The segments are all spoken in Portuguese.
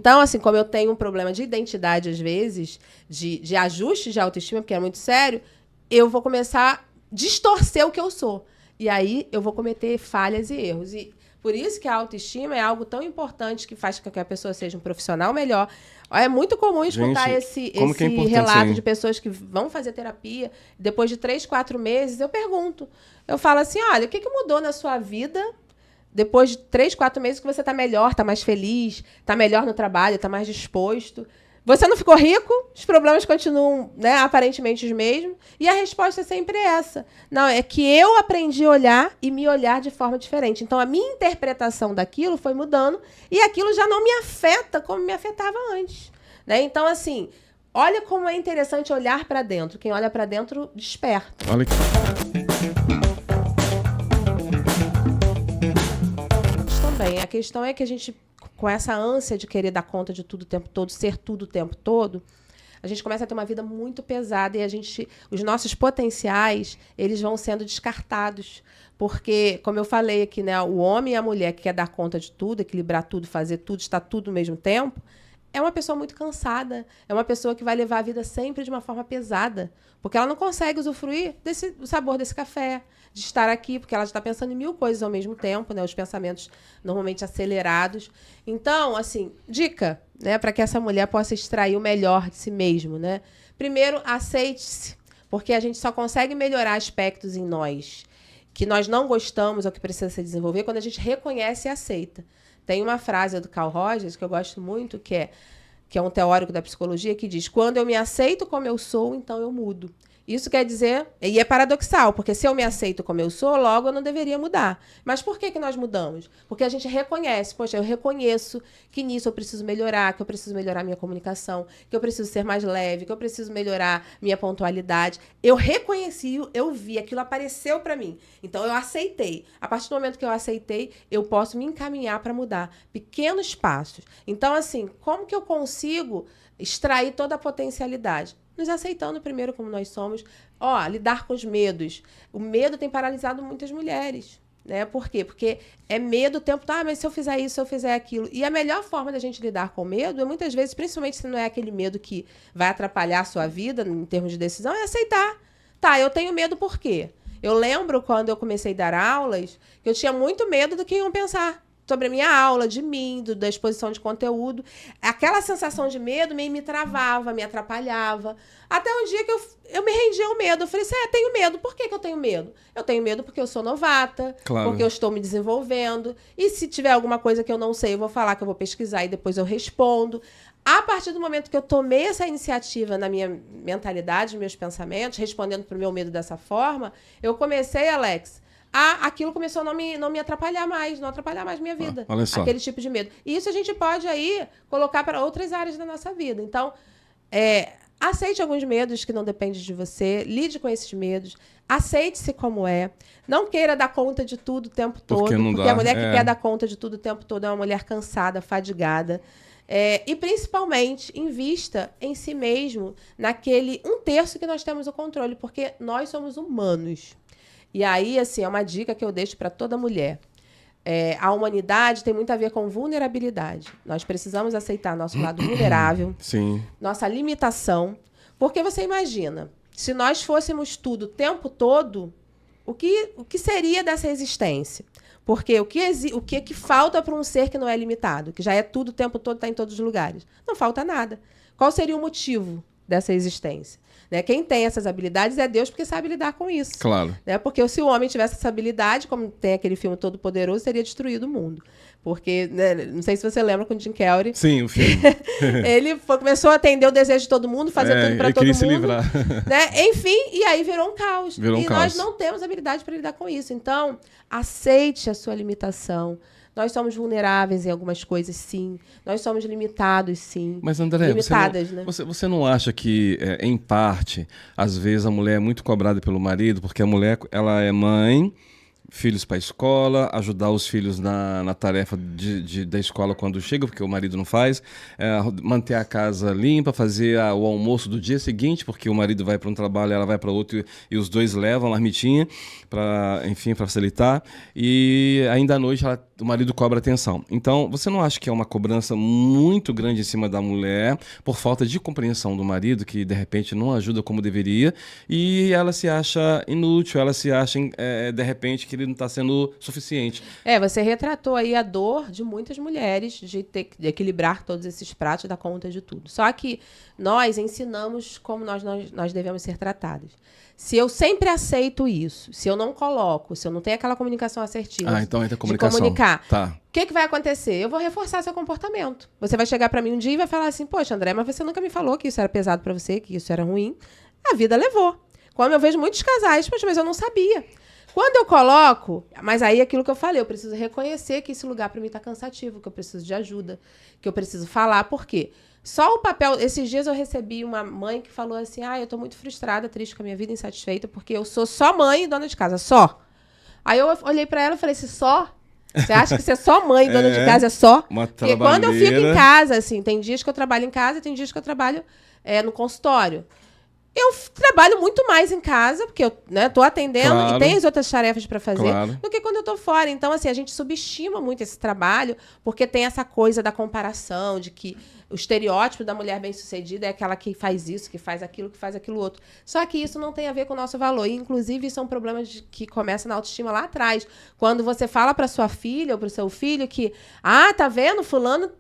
Então, assim, como eu tenho um problema de identidade, às vezes, de ajuste de autoestima, porque é muito sério, eu vou começar a distorcer o que eu sou. E aí eu vou cometer falhas e erros. E por isso que a autoestima é algo tão importante que faz com que a pessoa seja um profissional melhor. É muito comum escutar esse relato de pessoas que vão fazer terapia. Depois de 3, 4 meses, eu pergunto. Eu falo assim, olha, o que mudou na sua vida depois de 3, 4 meses que você está melhor, está mais feliz, está melhor no trabalho, está mais disposto? Você não ficou rico, os problemas continuam, né, aparentemente os mesmos, e a resposta é sempre essa. Não, é que eu aprendi a olhar e me olhar de forma diferente. Então, a minha interpretação daquilo foi mudando e aquilo já não me afeta como me afetava antes. Né? Então, assim, olha como é interessante olhar para dentro. Quem olha para dentro, desperta. Olha aqui. Também. A questão é que a gente, com essa ânsia de querer dar conta de tudo o tempo todo, ser tudo o tempo todo, a gente começa a ter uma vida muito pesada e os nossos potenciais, eles vão sendo descartados. Porque, como eu falei aqui, né, o homem e a mulher que quer dar conta de tudo, equilibrar tudo, fazer tudo, estar tudo ao mesmo tempo, é uma pessoa muito cansada. É uma pessoa que vai levar a vida sempre de uma forma pesada. Porque ela não consegue usufruir do sabor desse café, de estar aqui, porque ela está pensando em 1000 coisas ao mesmo tempo, né? Os pensamentos normalmente acelerados. Então, assim, dica, né, para que essa mulher possa extrair o melhor de si mesmo, né? Primeiro, aceite-se, porque a gente só consegue melhorar aspectos em nós que nós não gostamos ou que precisa se desenvolver quando a gente reconhece e aceita. Tem uma frase do Carl Rogers que eu gosto muito, que é um teórico da psicologia, que diz: quando eu me aceito como eu sou, então eu mudo. Isso quer dizer, e é paradoxal, porque se eu me aceito como eu sou, logo eu não deveria mudar. Mas por que nós mudamos? Porque a gente reconhece, poxa, eu reconheço que nisso eu preciso melhorar, que eu preciso melhorar minha comunicação, que eu preciso ser mais leve, que eu preciso melhorar minha pontualidade. Eu reconheci, eu vi, aquilo apareceu para mim. Então eu aceitei. A partir do momento que eu aceitei, eu posso me encaminhar para mudar. Pequenos passos. Então, assim, como que eu consigo extrair toda a potencialidade? Nos aceitando primeiro como nós somos. Lidar com os medos. O medo tem paralisado muitas mulheres. Né? Por quê? Porque é medo o tempo todo. Mas se eu fizer isso, se eu fizer aquilo. E a melhor forma da gente lidar com o medo é, muitas vezes, principalmente se não é aquele medo que vai atrapalhar a sua vida, em termos de decisão, é aceitar. Tá, eu tenho medo por quê? Eu lembro, quando eu comecei a dar aulas, que eu tinha muito medo do que iam pensar sobre a minha aula, de mim, da exposição de conteúdo. Aquela sensação de medo me travava, me atrapalhava. Até um dia que eu me rendi ao medo. Eu falei assim, tenho medo. Por que eu tenho medo? Eu tenho medo porque eu sou novata, claro, porque eu estou me desenvolvendo. E se tiver alguma coisa que eu não sei, eu vou falar que eu vou pesquisar e depois eu respondo. A partir do momento que eu tomei essa iniciativa na minha mentalidade, nos meus pensamentos, respondendo para o meu medo dessa forma, eu comecei, Alex, aquilo começou a não me atrapalhar mais, não atrapalhar mais minha vida. Olha só. Aquele tipo de medo. E isso a gente pode aí colocar para outras áreas da nossa vida. Então, aceite alguns medos que não dependem de você, lide com esses medos, aceite-se como é. Não queira dar conta de tudo o tempo todo, porque a mulher que quer dar conta de tudo o tempo todo é uma mulher cansada, fadigada. E, principalmente, invista em si mesmo naquele 1/3 que nós temos o controle, porque nós somos humanos. E aí, assim, é uma dica que eu deixo para toda mulher. A humanidade tem muito a ver com vulnerabilidade. Nós precisamos aceitar nosso lado vulnerável, sim, nossa limitação. Porque você imagina, se nós fôssemos tudo o tempo todo, o que seria dessa existência? Porque o que falta para um ser que não é limitado, que já é tudo o tempo todo, está em todos os lugares? Não falta nada. Qual seria o motivo dessa existência? Né? Quem tem essas habilidades é Deus, porque sabe lidar com isso. Claro. Né? Porque se o homem tivesse essa habilidade, como tem aquele filme Todo Poderoso, teria destruído o mundo. Porque, né, não sei se você lembra com o Jim Carrey. Sim, o filme. Ele começou a atender o desejo de todo mundo, fazer tudo para todo mundo. Se livrar. Né? Enfim, e aí virou um caos. Nós não temos habilidade para lidar com isso. Então, aceite a sua limitação. Nós somos vulneráveis em algumas coisas, sim. Nós somos limitados, sim. Mas, André, você não acha que, em parte, às vezes a mulher é muito cobrada pelo marido, porque a mulher ela é mãe, filhos para a escola, ajudar os filhos na tarefa da escola quando chega, porque o marido não faz, manter a casa limpa, fazer o almoço do dia seguinte, porque o marido vai para um trabalho, ela vai para outro, e os dois levam a marmitinha para, enfim, para facilitar. E ainda à noite ela o marido cobra atenção. Então, você não acha que é uma cobrança muito grande em cima da mulher por falta de compreensão do marido, que de repente não ajuda como deveria, e ela se acha inútil, ela se acha, de repente, que ele não está sendo suficiente? Você retratou aí a dor de muitas mulheres de ter de equilibrar todos esses pratos e dar conta de tudo. Só que nós ensinamos como nós devemos ser tratadas. Se eu sempre aceito isso, se eu não coloco, se eu não tenho aquela comunicação assertiva, então entra a comunicação. De comunicar, tá. O que vai acontecer? Eu vou reforçar seu comportamento. Você vai chegar para mim um dia e vai falar assim, poxa, André, mas você nunca me falou que isso era pesado para você, que isso era ruim. A vida levou. Como eu vejo muitos casais, poxa, mas eu não sabia. Quando eu coloco, mas aí aquilo que eu falei, eu preciso reconhecer que esse lugar para mim está cansativo, que eu preciso de ajuda, que eu preciso falar. Por quê? Só o papel... Esses dias eu recebi uma mãe que falou assim, eu tô muito frustrada, triste com a minha vida, insatisfeita, porque eu sou só mãe e dona de casa, só. Aí eu olhei para ela e falei assim, só? Você acha que ser só mãe e dona de casa é só? Porque quando eu fico em casa, assim, tem dias que eu trabalho em casa e tem dias que eu trabalho no consultório. Eu trabalho muito mais em casa, porque eu tô atendendo e tenho as outras tarefas para fazer, do que quando eu tô fora. Então, assim, a gente subestima muito esse trabalho, porque tem essa coisa da comparação, de que o estereótipo da mulher bem-sucedida é aquela que faz isso, que faz aquilo outro. Só que isso não tem a ver com o nosso valor. E, inclusive, isso é um problema que começa na autoestima lá atrás. Quando você fala para sua filha ou para o seu filho que, tá vendo, fulano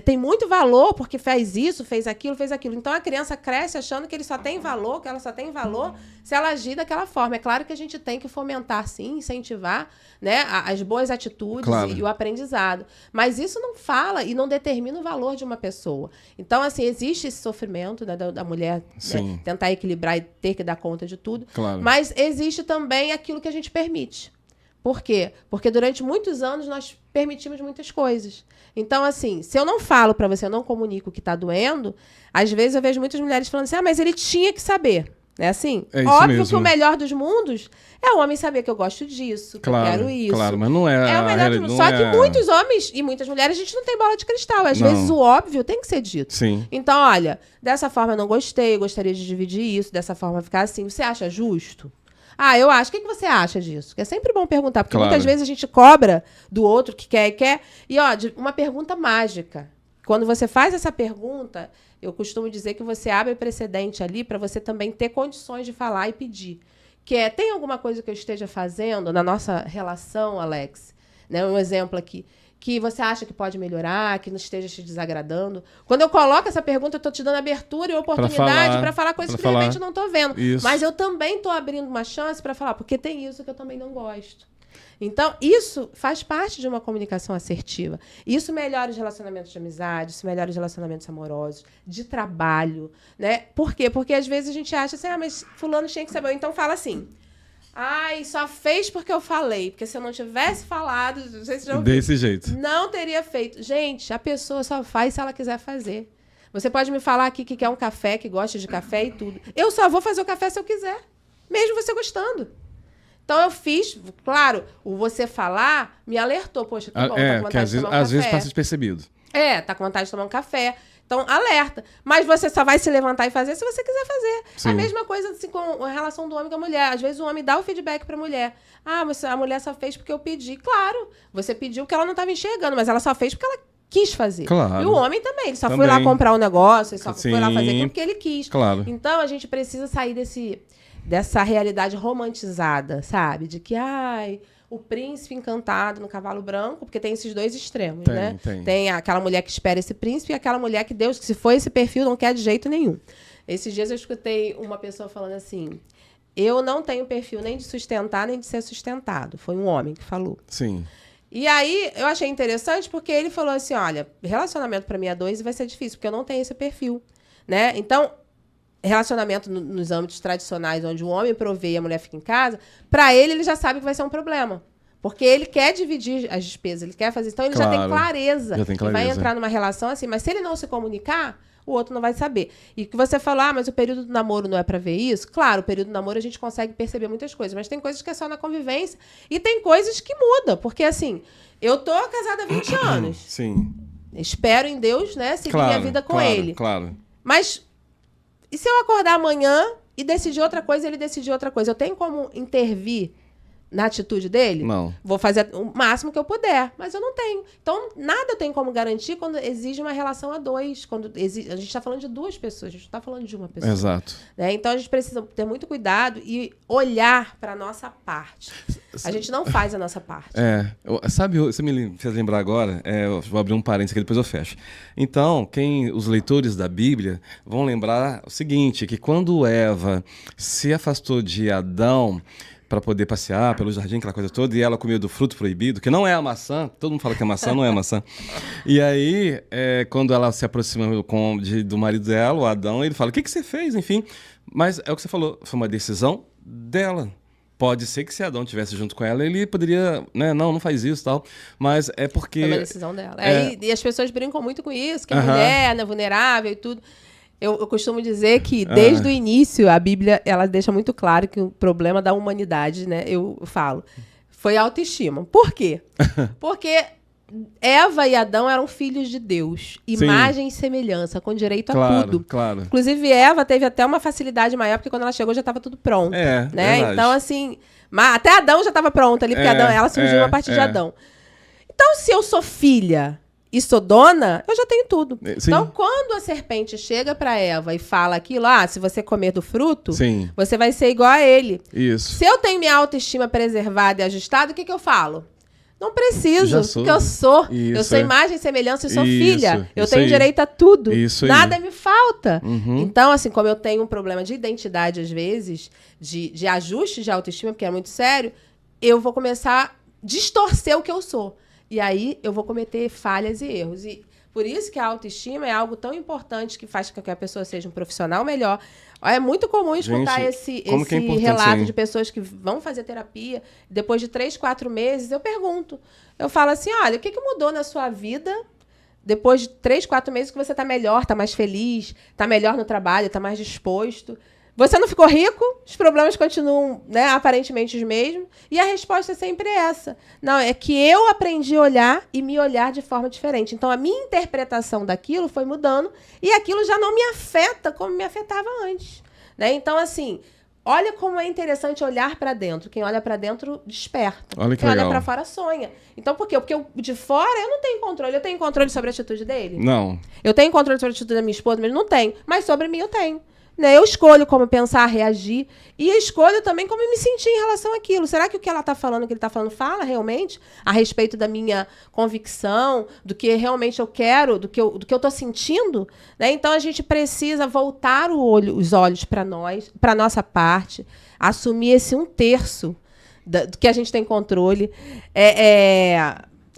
tem muito valor porque fez isso, fez aquilo. Então, a criança cresce achando que ele só tem valor, que ela só tem valor se ela agir daquela forma. É claro que a gente tem que fomentar, sim, incentivar, né, as boas atitudes e o aprendizado. Mas isso não fala e não determina o valor de uma pessoa. Então, assim, existe esse sofrimento, né, da mulher, né, tentar equilibrar e ter que dar conta de tudo. Mas existe também aquilo que a gente permite. Por quê? Porque durante muitos anos nós permitimos muitas coisas. Então, assim, se eu não falo para você, eu não comunico o que está doendo, às vezes eu vejo muitas mulheres falando assim, mas ele tinha que saber. É assim? Óbvio mesmo. Que o melhor dos mundos é o homem saber que eu gosto disso, que eu quero isso. Claro, mas não é... É o melhor dos mundos. Só que muitos homens e muitas mulheres, a gente não tem bola de cristal. Às vezes o óbvio tem que ser dito. Sim. Então, olha, dessa forma eu não gostei, eu gostaria de dividir isso, dessa forma ficar assim. Você acha justo? Eu acho. O que você acha disso? Porque é sempre bom perguntar, porque muitas vezes a gente cobra do outro que quer e quer. E, uma pergunta mágica. Quando você faz essa pergunta, eu costumo dizer que você abre precedente ali para você também ter condições de falar e pedir. Tem alguma coisa que eu esteja fazendo na nossa relação, Alex? Né, um exemplo aqui. Que você acha que pode melhorar, que não esteja te desagradando. Quando eu coloco essa pergunta, eu estou te dando abertura e oportunidade para falar coisas que de repente eu não estou vendo. Isso. Mas eu também estou abrindo uma chance para falar, porque tem isso que eu também não gosto. Então, isso faz parte de uma comunicação assertiva. Isso melhora os relacionamentos de amizade, isso melhora os relacionamentos amorosos, de trabalho, né? Por quê? Porque às vezes a gente acha assim, mas fulano tinha que saber. Então fala assim, só fez porque eu falei. Porque se eu não tivesse falado, não sei se já ouviu, desse jeito, não teria feito. Gente, a pessoa só faz se ela quiser fazer. Você pode me falar aqui que quer um café, que gosta de café e tudo. Eu só vou fazer o café se eu quiser, mesmo você gostando. Então, eu fiz, claro, o você falar me alertou. Poxa, que bom, tá com vontade de tomar um café. Às vezes passa despercebido. Tá com vontade de tomar um café. Então, alerta. Mas você só vai se levantar e fazer se você quiser fazer. Sim. A mesma coisa assim, com a relação do homem com a mulher. Às vezes o homem dá o feedback para a mulher. Mas a mulher só fez porque eu pedi. Claro, você pediu que ela não estava enxergando, mas ela só fez porque ela quis fazer. Claro. E o homem também. Ele só foi lá comprar um negócio, ele só foi lá fazer aquilo porque ele quis. Claro. Então, a gente precisa sair dessa realidade romantizada, sabe? De que, o príncipe encantado no cavalo branco, porque tem esses dois extremos, né? Tem aquela mulher que espera esse príncipe e aquela mulher que Deus, que se for esse perfil, não quer de jeito nenhum. Esses dias eu escutei uma pessoa falando assim, eu não tenho perfil nem de sustentar, nem de ser sustentado. Foi um homem que falou. Sim. E aí, eu achei interessante porque ele falou assim, olha, relacionamento para mim a dois vai ser difícil, porque eu não tenho esse perfil, né? Então, relacionamento nos âmbitos tradicionais, onde o homem provê e a mulher fica em casa, para ele já sabe que vai ser um problema. Porque ele quer dividir as despesas, ele quer fazer... Então, ele já tem clareza. E vai entrar numa relação assim. Mas se ele não se comunicar, o outro não vai saber. E que você falou, mas o período do namoro não é para ver isso? Claro, o período do namoro a gente consegue perceber muitas coisas. Mas tem coisas que é só na convivência. E tem coisas que mudam. Porque, assim, eu tô casada há 20 anos. Sim. Espero em Deus, né, seguir minha vida com ele. Claro. Mas... E se eu acordar amanhã e decidir outra coisa, ele decidir outra coisa? Eu tenho como intervir na atitude dele? Não. Vou fazer o máximo que eu puder, mas eu não tenho. Então, nada eu tenho como garantir quando exige uma relação a dois. Quando exige, a gente está falando de duas pessoas, a gente não está falando de uma pessoa. Exato. Né? Então, a gente precisa ter muito cuidado e olhar para a nossa parte. A gente não faz a nossa parte. Sabe, você me fez lembrar agora, eu vou abrir um parênteses aqui, depois eu fecho. Então, os leitores da Bíblia vão lembrar o seguinte, que quando Eva se afastou de Adão para poder passear pelo jardim, aquela coisa toda, e ela comeu do fruto proibido, que não é a maçã, todo mundo fala que é maçã, não é a maçã. E aí, quando ela se aproxima do marido dela, o Adão, ele fala, o que você fez? Enfim, mas é o que você falou, foi uma decisão dela. Pode ser que se Adão estivesse junto com ela, ele poderia, né, não faz isso e tal, mas é porque... Foi uma decisão dela. E as pessoas brincam muito com isso, que mulher, né, vulnerável e tudo. Eu costumo dizer que, desde o início, a Bíblia ela deixa muito claro que o problema da humanidade, né, eu falo, foi a autoestima. Por quê? Porque Eva e Adão eram filhos de Deus, imagem e semelhança, com direito a tudo. Claro. Inclusive, Eva teve até uma facilidade maior, porque quando ela chegou já estava tudo pronto. Né? Verdade. Então, assim, até Adão já estava pronto ali, porque ela surgiu a partir de Adão. Então, se eu sou filha e sou dona, eu já tenho tudo. Sim. Então, quando a serpente chega para Eva e fala aquilo, se você comer do fruto, sim, você vai ser igual a ele. Isso. Se eu tenho minha autoestima preservada e ajustada, o que eu falo? Não preciso, porque eu sou. Isso, eu sou imagem e semelhança e sou filha. Eu tenho direito a tudo. Nada me falta. Então, assim, como eu tenho um problema de identidade, às vezes, de ajuste de autoestima, porque é muito sério, eu vou começar a distorcer o que eu sou. E aí eu vou cometer falhas e erros. E por isso que a autoestima é algo tão importante que faz com que a pessoa seja um profissional melhor. É muito comum escutar esse relato de pessoas que vão fazer terapia. Depois de 3, 4 meses, eu pergunto. Eu falo assim, olha, o que mudou na sua vida depois de 3, 4 meses que você está melhor, está mais feliz, está melhor no trabalho, está mais disposto? Você não ficou rico, os problemas continuam, né, aparentemente os mesmos, e a resposta é sempre essa. Não, é que eu aprendi a olhar e me olhar de forma diferente. Então, a minha interpretação daquilo foi mudando e aquilo já não me afeta como me afetava antes. Né? Então, assim, olha como é interessante olhar para dentro. Quem olha para dentro, desperta. Quem olha para fora, sonha. Então, por quê? Porque de fora eu não tenho controle. Eu tenho controle sobre a atitude dele? Não. Eu tenho controle sobre a atitude da minha esposa, mas não tenho. Mas sobre mim eu tenho. Né? Eu escolho como pensar, reagir, e eu escolho também como me sentir em relação àquilo. Será que o que ela está falando, o que ele está falando, fala realmente a respeito da minha convicção, do que realmente eu quero, do que eu estou sentindo? Né? Então, a gente precisa voltar os olhos para nós, para a nossa parte, assumir esse 1/3 do que a gente tem controle,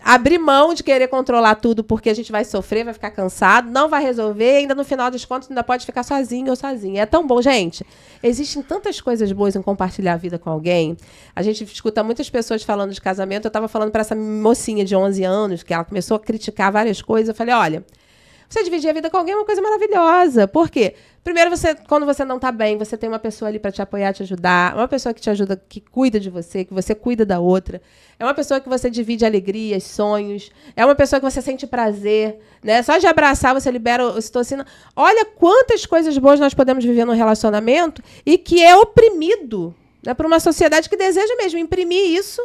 abrir mão de querer controlar tudo porque a gente vai sofrer, vai ficar cansado, não vai resolver, ainda no final das contas ainda pode ficar sozinho ou sozinha. É tão bom, gente. Existem tantas coisas boas em compartilhar a vida com alguém. A gente escuta muitas pessoas falando de casamento. Eu estava falando para essa mocinha de 11 anos, que ela começou a criticar várias coisas. Eu falei, olha, você dividir a vida com alguém é uma coisa maravilhosa. Por quê? Primeiro, quando você não está bem, você tem uma pessoa ali para te apoiar, te ajudar. Uma pessoa que te ajuda, que cuida de você, que você cuida da outra. É uma pessoa que você divide alegrias, sonhos. É uma pessoa que você sente prazer. Né? Só de abraçar, você libera ocitocina. Olha quantas coisas boas nós podemos viver num relacionamento e que é oprimido, né, por uma sociedade que deseja mesmo imprimir isso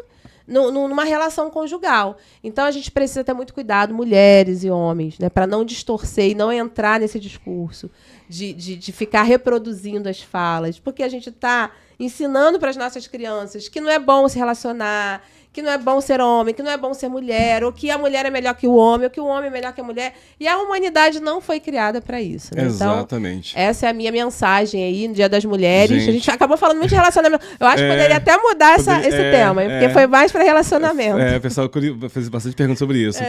numa relação conjugal. Então, a gente precisa ter muito cuidado, mulheres e homens, né, para não distorcer e não entrar nesse discurso de ficar reproduzindo as falas, porque a gente está ensinando para as nossas crianças que não é bom se relacionar, que não é bom ser homem, que não é bom ser mulher, ou que a mulher é melhor que o homem, ou que o homem é melhor que a mulher. E a humanidade não foi criada para isso. Né? Exatamente. Então, essa é a minha mensagem aí no Dia das Mulheres. A gente acabou falando muito de relacionamento. Eu acho que poderia até mudar esse tema, porque foi mais para relacionamento. O pessoal fez bastante perguntas sobre isso.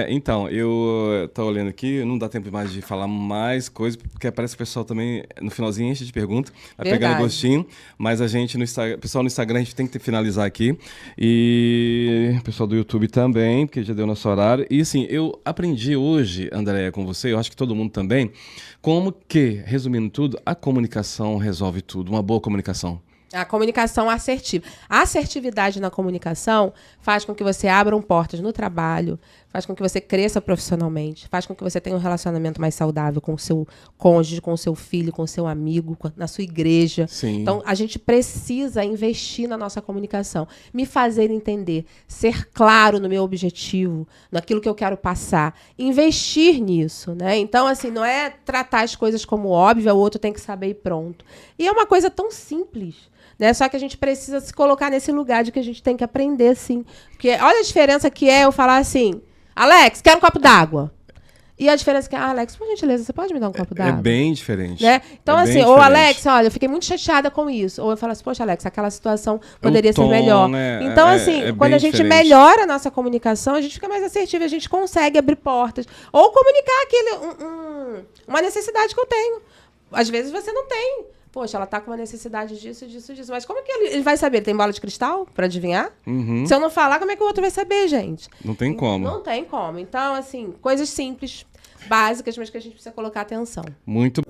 Então, eu estou olhando aqui, não dá tempo mais de falar mais coisas, porque parece que o pessoal também, no finalzinho, enche de perguntas, vai pegando gostinho, mas a gente, o pessoal no Instagram, a gente tem que finalizar aqui. E o pessoal do YouTube também, porque já deu nosso horário. E assim, eu aprendi hoje, Andréia, com você, eu acho que todo mundo também, como que, resumindo tudo, a comunicação resolve tudo, uma boa comunicação. A comunicação assertiva. A assertividade na comunicação faz com que você abra portas no trabalho, faz com que você cresça profissionalmente, faz com que você tenha um relacionamento mais saudável com o seu cônjuge, com o seu filho, com o seu amigo, na sua igreja. Sim. Então, a gente precisa investir na nossa comunicação. Me fazer entender, ser claro no meu objetivo, naquilo que eu quero passar. Investir nisso, né? Então, assim, não é tratar as coisas como óbvio, o outro tem que saber e pronto. E é uma coisa tão simples. Né? Só que a gente precisa se colocar nesse lugar de que a gente tem que aprender, sim. Porque olha a diferença que é eu falar assim, Alex, quero um copo d'água. E a diferença que é, Alex, por gentileza, você pode me dar um copo d'água? É bem diferente. Né? Então, é assim, ou Alex, olha, eu fiquei muito chateada com isso. Ou eu falo assim, poxa, Alex, aquela situação poderia ser melhor. Né? Então, assim, quando a gente melhora a nossa comunicação, a gente fica mais assertivo, a gente consegue abrir portas. Ou comunicar uma necessidade que eu tenho. Às vezes você não tem. Poxa, ela tá com uma necessidade disso. Mas como é que ele vai saber? Ele tem bola de cristal para adivinhar? Uhum. Se eu não falar, como é que o outro vai saber, gente? Não tem como. Não tem como. Então, assim, coisas simples, básicas, mas que a gente precisa colocar atenção. Muito